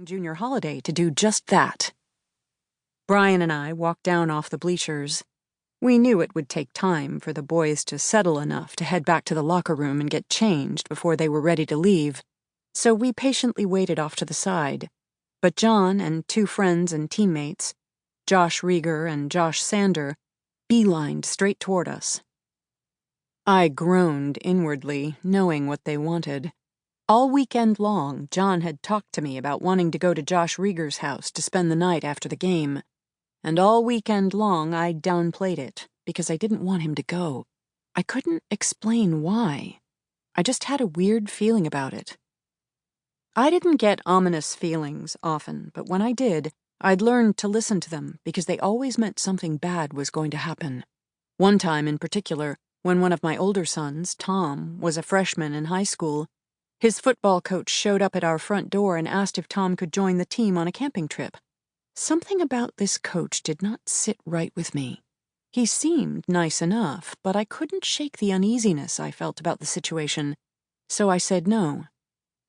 junior holiday to do just that. Brian and I walked down off the bleachers. We knew it would take time for the boys to settle enough to head back to the locker room and get changed before they were ready to leave, so we patiently waited off to the side. But John and two friends and teammates, Josh Rieger and Josh Sander, beelined straight toward us. I groaned inwardly, knowing what they wanted. All weekend long, John had talked to me about wanting to go to Josh Rieger's house to spend the night after the game. And all weekend long, I downplayed it, because I didn't want him to go. I couldn't explain why. I just had a weird feeling about it. I didn't get ominous feelings often, but when I did, I'd learned to listen to them because they always meant something bad was going to happen. One time in particular, when one of my older sons, Tom, was a freshman in high school, his football coach showed up at our front door and asked if Tom could join the team on a camping trip. Something about this coach did not sit right with me. He seemed nice enough, but I couldn't shake the uneasiness I felt about the situation, so I said no.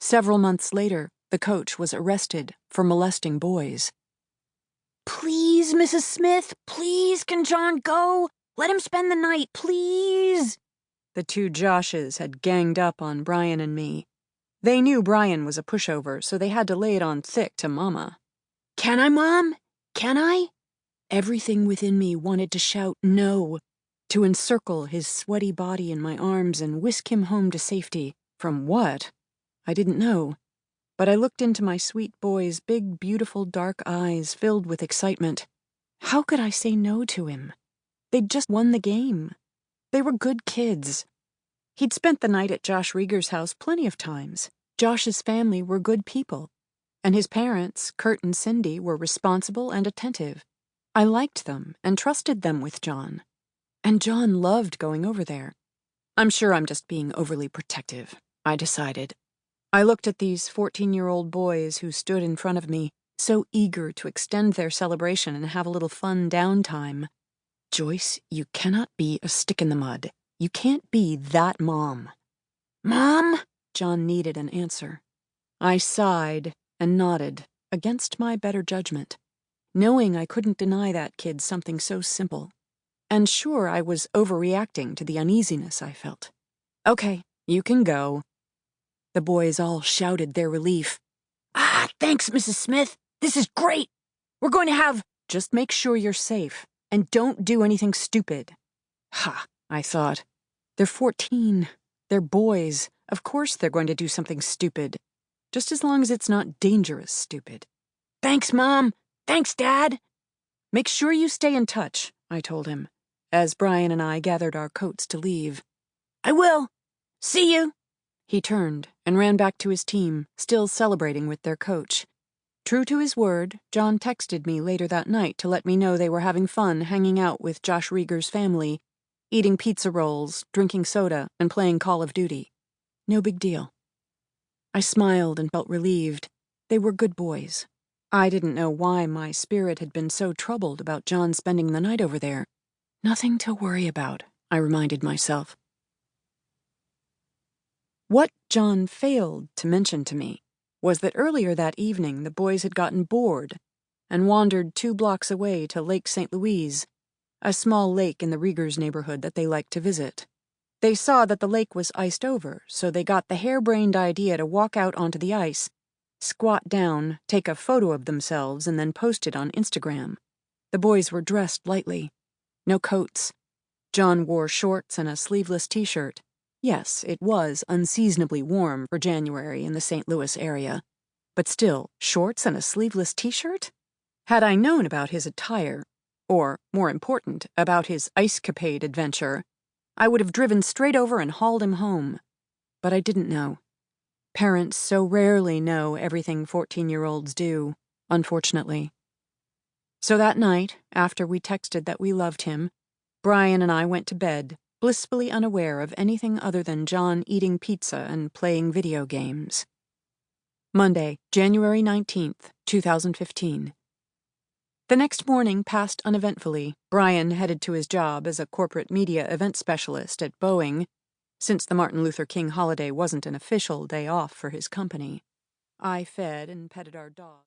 Several months later, the coach was arrested for molesting boys. "Please, Mrs. Smith, please, can John go? Let him spend the night, please." The two Joshes had ganged up on Brian and me. They knew Brian was a pushover, so they had to lay it on thick to Mama. "Can I, Mom? Can I?" Everything within me wanted to shout no, to encircle his sweaty body in my arms and whisk him home to safety. From what? I didn't know. But I looked into my sweet boy's big, beautiful, dark eyes filled with excitement. How could I say no to him? They'd just won the game. They were good kids. He'd spent the night at Josh Rieger's house plenty of times. Josh's family were good people. And his parents, Kurt and Cindy, were responsible and attentive. I liked them and trusted them with John. And John loved going over there. I'm sure I'm just being overly protective, I decided. I looked at these 14-year-old boys who stood in front of me, so eager to extend their celebration and have a little fun downtime. Joyce, you cannot be a stick in the mud. You can't be that mom. "Mom?" John needed an answer. I sighed and nodded, against my better judgment, knowing I couldn't deny that kid something so simple. And sure, I was overreacting to the uneasiness I felt. "Okay, you can go." The boys all shouted their relief. "Thanks, Mrs. Smith. This is great. We're going to have—" "Just make sure you're safe, and don't do anything stupid." Ha, I thought. They're 14. They're boys. Of course they're going to do something stupid. Just as long as it's not dangerous stupid. "Thanks, Mom. Thanks, Dad." "Make sure you stay in touch," I told him, as Brian and I gathered our coats to leave. "I will. See you." He turned and ran back to his team, still celebrating with their coach. True to his word, John texted me later that night to let me know they were having fun hanging out with Josh Rieger's family, eating pizza rolls, drinking soda, and playing Call of Duty. No big deal. I smiled and felt relieved. They were good boys. I didn't know why my spirit had been so troubled about John spending the night over there. Nothing to worry about, I reminded myself. What John failed to mention to me was that earlier that evening the boys had gotten bored and wandered 2 blocks away to Lake St. Louise, a small lake in the Riegers neighborhood that they liked to visit. They saw that the lake was iced over, so they got the harebrained idea to walk out onto the ice, squat down, take a photo of themselves, and then post it on Instagram. The boys were dressed lightly. No coats. John wore shorts and a sleeveless t-shirt. Yes, it was unseasonably warm for January in the St. Louis area. But still, shorts and a sleeveless t-shirt? Had I known about his attire, or, more important, about his ice-capade adventure, I would have driven straight over and hauled him home. But I didn't know. Parents so rarely know everything 14-year-olds do, unfortunately. So that night, after we texted that we loved him, Brian and I went to bed, blissfully unaware of anything other than John eating pizza and playing video games. Monday, January 19th, 2015. The next morning passed uneventfully. Brian headed to his job as a corporate media event specialist at Boeing, since the Martin Luther King holiday wasn't an official day off for his company. I fed and petted our dog.